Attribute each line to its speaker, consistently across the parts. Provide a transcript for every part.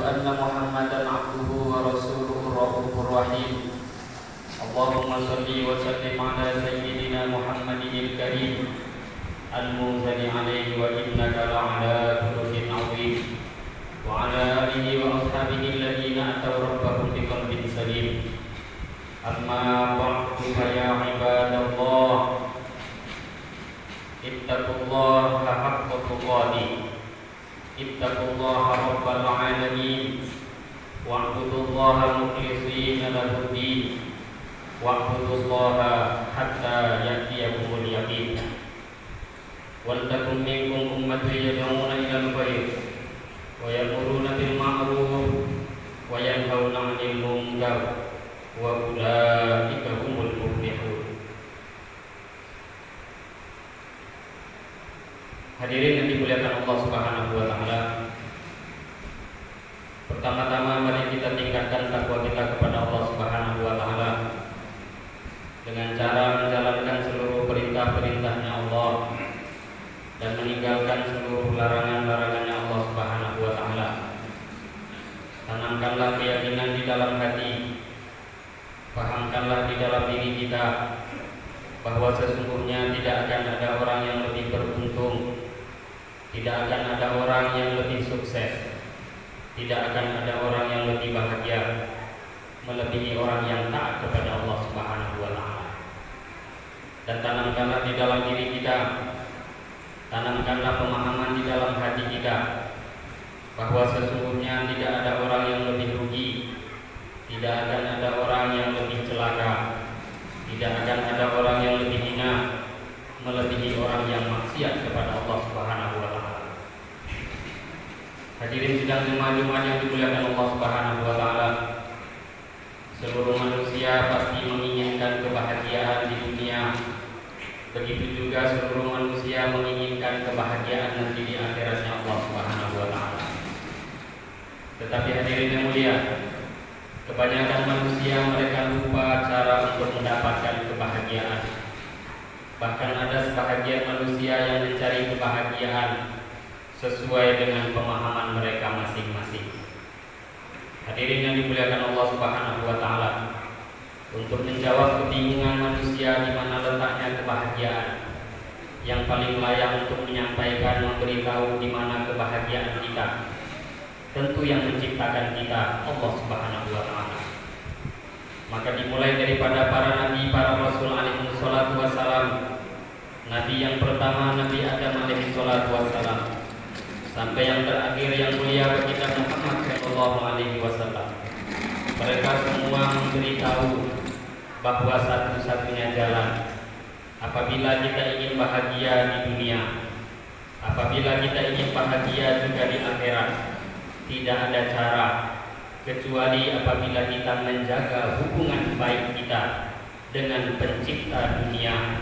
Speaker 1: أن محمدا عبده ورسوله الرؤوف الرحيم. اللهم صل وسلم على سيدنا محمد الكريم المنزل عليه وإنك لعلى خلق عظيم وعلى آله وأصحابه الذين أتوا ربهم بقلب سليم. أما بعد فيا عباد الله اتقوا الله حق تقاته اتقوا الله رب العالمين واعبدوا الله مخلصين له الدين واعبدوا الله حتى يأتيكم اليقين. ولتكن منكم أمة يدعون إلى الخير ويأمرون بالمعروف وينهون عن المنكر وأولئك هم المفلحون. Hadirin yang dimuliakan Allah Subhanahu wa taala. Pertama-tama mari kita tingkatkan takwa kita kepada Allah Subhanahu wa taala dengan cara menjalankan seluruh perintah-perintahnya Allah dan meninggalkan seluruh larangan-larangannya Allah Subhanahu wa taala. Tanamkanlah keyakinan di dalam hati, pahamkanlah di dalam diri kita bahwa sesungguhnya tidak akan ada orang yang lebih beruntung, tidak akan ada orang yang lebih sukses, tidak akan ada orang yang lebih bahagia melebihi orang yang taat kepada Allah Subhanahu wa taala. Dan tanamkanlah di dalam diri kita, tanamkanlah pemahaman di dalam hati kita bahwa sesungguhnya tidak ada orang yang lebih rugi, tidak akan ada orang yang lebih celaka, tidak akan ada orang yang lebih hina melebihi orang yang maksiat kepada Allah Subhanahu wa taala. Hadirin sidang Jumat yang dimuliakan Allah Subhanahu wa taala. Seluruh manusia pasti menginginkan kebahagiaan di dunia. Begitu juga seluruh manusia menginginkan kebahagiaan nanti di akhiratnya Allah Subhanahu wa taala. Tetapi hadirin yang mulia, kebanyakan manusia mereka lupa cara untuk mendapatkan kebahagiaan. Bahkan ada sebahagian manusia yang mencari kebahagiaan sesuai dengan pemahaman mereka masing-masing. Hadirin yang dimuliakan Allah Subhanahu wa taala, untuk menjawab kebingungan manusia di mana letaknya kebahagiaan, yang paling layak untuk menyampaikan, memberitahu di mana kebahagiaan kita, tentu yang menciptakan kita, Allah Subhanahu wa taala. Maka dimulai daripada para nabi, para rasul alaihi salatu wassalam. Nabi yang pertama Nabi Adam alaihi salatu wassalam, sampai yang terakhir yang mulia baginda Muhammad sallallahu alaihi wasallam. Mereka semua memberitahu bahwa satu-satunya jalan apabila kita ingin bahagia di dunia, apabila kita ingin bahagia juga di akhirat, tidak ada cara kecuali apabila kita menjaga hubungan baik kita dengan pencipta dunia,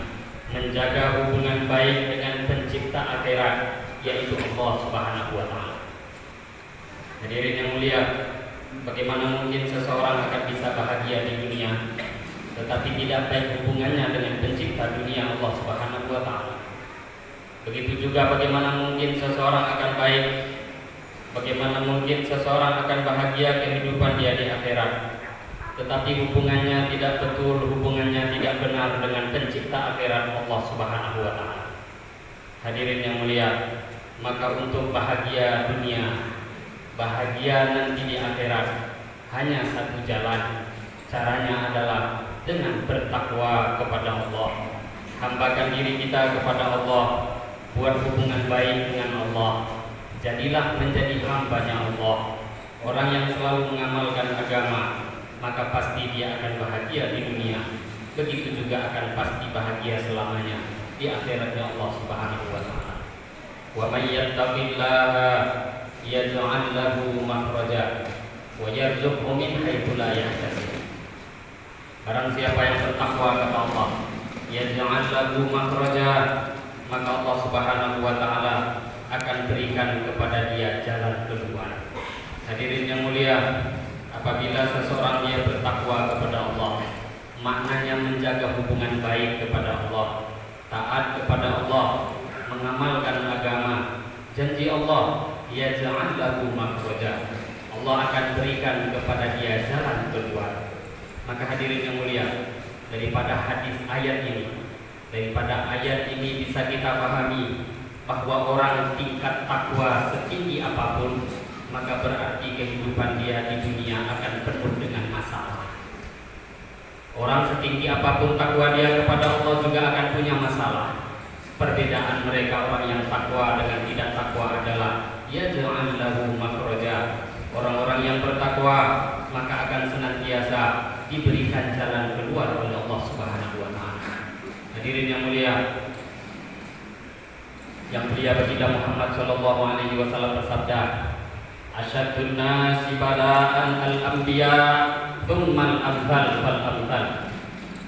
Speaker 1: menjaga hubungan baik dengan pencipta akhirat, yaitu Allah Subhanahu wa taala. Hadirin yang mulia, bagaimana mungkin seseorang akan bisa bahagia di dunia tetapi tidak baik hubungannya dengan pencipta dunia, Allah Subhanahu wa taala? Begitu juga bagaimana mungkin seseorang akan baik, bagaimana mungkin seseorang akan bahagia kehidupan dia di akhirat tetapi hubungannya tidak betul, hubungannya tidak benar dengan pencipta akhirat, Allah Subhanahu wa taala. Hadirin yang mulia, maka untuk bahagia dunia, bahagia nanti di akhirat, hanya satu jalan. Caranya adalah dengan bertakwa kepada Allah. Hambakan diri kita kepada Allah, buat hubungan baik dengan Allah. Jadilah menjadi hambanya Allah. Orang yang selalu mengamalkan agama, maka pasti dia akan bahagia di dunia. Begitu juga akan pasti bahagia selamanya di akhiratnya Allah Subhanahu wa taala. Wa may yattaqillaha yaj'al lahu makhraja wa yarzuqhu min haitsu la yahtasib. Barang siapa yang bertakwa kepada Allah, yaj'al lahu makhraja, maka Allah Subhanahu wa taala akan berikan kepada dia jalan keluar. Hadirin yang mulia, apabila seseorang dia bertakwa kepada Allah, maknanya menjaga hubungan baik kepada Allah, taat kepada Allah, mengamalkan agama. Janji Allah, yaj'al lahu makhraja. Allah akan berikan kepada dia jalan keluar. Maka hadirin yang mulia, daripada ayat ini bisa kita pahami bahwa orang tingkat takwa setinggi apapun, maka berarti kehidupan dia di dunia akan penuh dengan masalah. Orang setinggi apapun takwa dia kepada Allah juga akan punya masalah. Perbedaan mereka orang yang takwa dengan tidak takwa adalah yaj'al lahu makhraja. Orang-orang yang bertakwa maka akan senantiasa diberikan jalan keluar oleh Allah Subhanahu wa taala. Hadirin yang mulia, yang mulia baginda Muhammad sallallahu alaihi wasallam bersabda, "Asyaddun nasi bala'an al-anbiya, tsummal amsal fal amsal."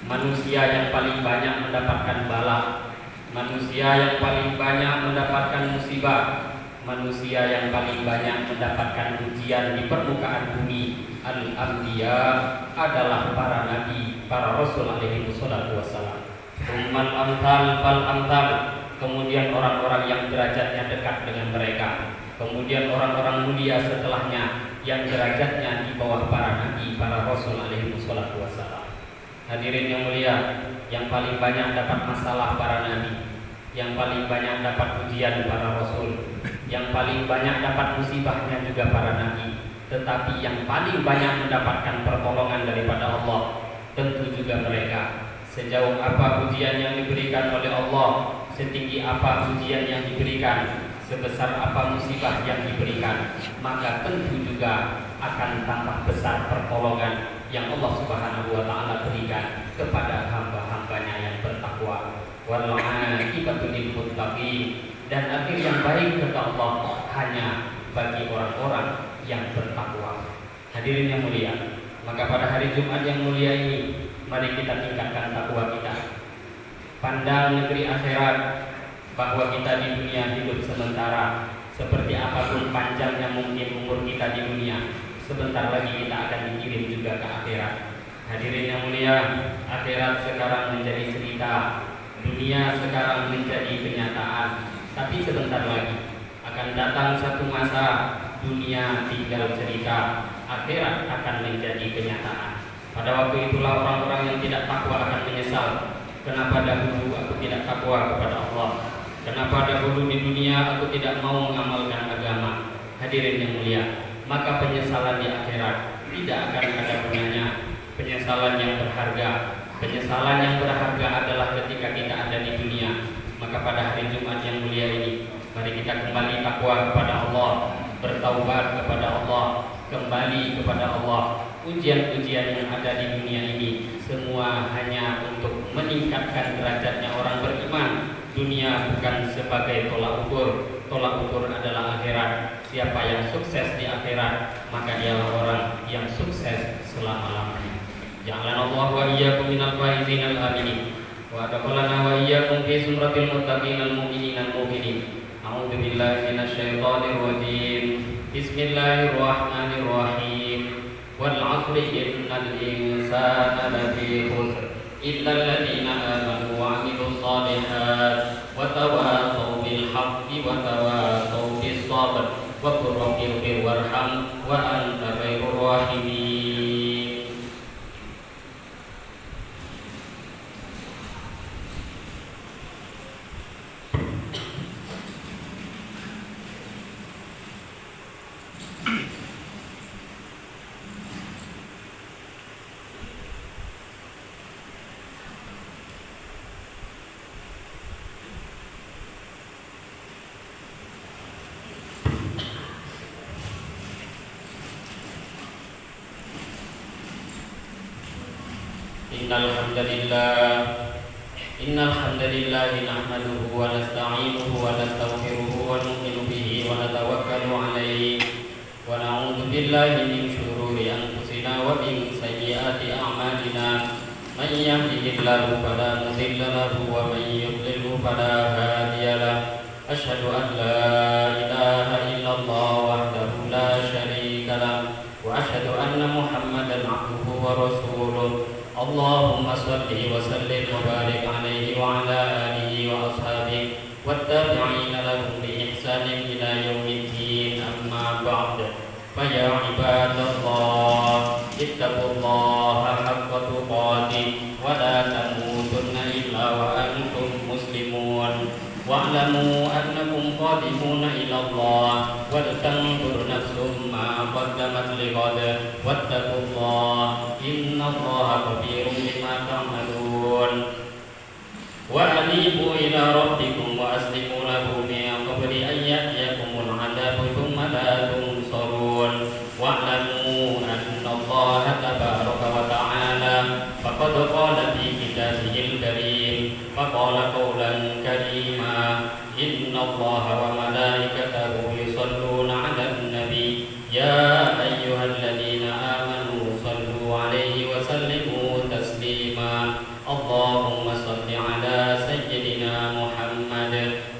Speaker 1: Manusia yang paling banyak mendapatkan bala, manusia yang paling banyak mendapatkan musibah, manusia yang paling banyak mendapatkan ujian di permukaan bumi, al-anbiya adalah para nabi, para rasul alaihi wassalam. Tsummal amsal fal amsal. Kemudian orang-orang yang derajatnya dekat dengan mereka, kemudian orang-orang mulia setelahnya yang derajatnya di bawah para nabi, para rasul alaihi wassalam. Hadirin yang mulia, yang paling banyak dapat masalah para nabi, yang paling banyak dapat ujian para rasul, yang paling banyak dapat musibahnya juga para nabi, tetapi yang paling banyak mendapatkan pertolongan daripada Allah tentu juga mereka. Sejauh apa ujian yang diberikan oleh Allah, setinggi apa ujian yang diberikan, sebesar apa musibah yang diberikan, maka tentu juga akan tambah besar pertolongan yang Allah Subhanahu wa taala berikan kepada hamba-hambanya yang bertakwa. Wal 'aqibatu lil muttaqin, dan akhir yang baik kata Allah hanya bagi orang-orang yang bertakwa. Hadirin yang mulia, maka pada hari Jumat yang mulia ini, mari kita tingkatkan takwa kita. Pandang negeri akhirat, bahwa kita di dunia hidup sementara. Seperti apapun panjangnya mungkin umur kita di dunia, sebentar lagi kita akan dikirim juga ke akhirat. Hadirin yang mulia, akhirat sekarang menjadi cerita, dunia sekarang menjadi kenyataan. Tapi sebentar lagi akan datang satu masa, dunia tinggal cerita, akhirat akan menjadi kenyataan. Pada waktu itulah orang-orang yang tidak takwa akan menyesal. Kenapa dahulu aku tidak takwa kepada Allah? Kenapa dahulu di dunia aku tidak mau mengamalkan agama? Hadirin yang mulia, maka penyesalan di akhirat tidak akan ada gunanya. Penyesalan yang berharga adalah ketika kita ada di dunia. Maka pada hari Jumat yang mulia ini, mari kita kembali takwa kepada Allah, bertaubat kepada Allah, kembali kepada Allah. Ujian-ujian yang ada di dunia ini semua hanya untuk meningkatkan derajatnya orang beriman. Dunia bukan sebagai tolak ukur. Tolak ukur adalah akhirat. Siapa yang sukses di akhirat, maka dialah orang yang sukses selama-lamanya. Ja'alana Allah wa iyyakum minal faizin al-aminin, wa adkhalana wa iyyakum fi sumratil muttaqin al-mu'minin al-mu'minin. A'udzu billahi minasyaitonir rajim. Bismillahirrahmanirrahim. Wal 'asri innal insana lafi khusr illa alladziina aamanu wa 'amilus shalihaat wa tawassaw bil haqqi wa tawassaw bis sabr wa qur rabbir warham wa anta khairur rahimin. Innal hamdalillah nahmaduhu wa nasta'inuhu wa nastaghfiruhu wa nu'minu bihi wa natawakkalu 'alaihi wa na'udzu billahi min shururi anfusina wa min sayyiati a'malina. Man yahdihillahu fala mudilla lahu wa man yudlilhu fala hadiya lahu. Asyhadu an la ilaha illallah wahdahu la syarika lahu wa asyhadu anna Muhammadan 'abduhu wa rasuluh. Allahumma salli wa sallim wa barik alaihi wa ala alihi wa ashabihi wattabi'ina lahum bi ihsanin ila yaumiddin. Amma ba'd. Fa ya والعقاد واتقوا الله إن الله خبير بما تعملون وأنيبوا إلى ربكم وأسلموا له من قبل أن يأتيكم العذاب ثم لا تنصرون واعلموا أن الله تبارك وتعالى فقد قال في كتابه الكريم فقال قولا كريما إن الله وملائكته يصلون على النبي يا أيها الذين آمنوا صلوا عليه وسلموا تسليما اللهم صل على سيدنا محمد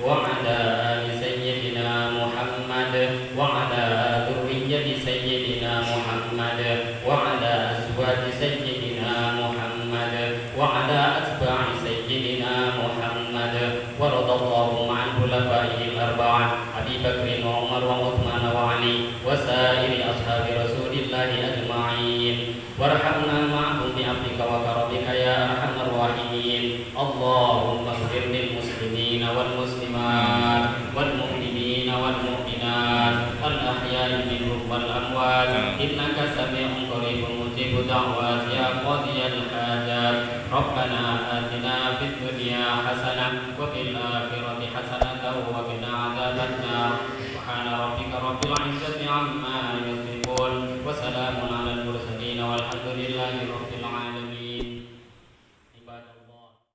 Speaker 1: وعلى آل سيدنا محمد وعلى ذرية سيدنا محمد وعلى أزواج سيدنا محمد وعلى أتباع سيدنا محمد ورضى اللهم عن خلفائه الأربعة أبي بكر وعمر وعثمان وعلي وسائر أصحاب رسول الله أجمعين وارحمنا معهم بعفوك وكرمك يا أرحم الراحمين اللهم اغفر للمسلمين والمسلمات والمؤمنين والمؤمنات الأحياء منهم والأموات إنك سميع قريب مجيب دعوات يا قاضي الحاجات ربنا آتنا في الدنيا حسنة وفي الآخرة حسنة وقنا عذاب النار سبحان ربك رب العزة عما يصفون وسلام على المرسلين والحمد لله رب العالمين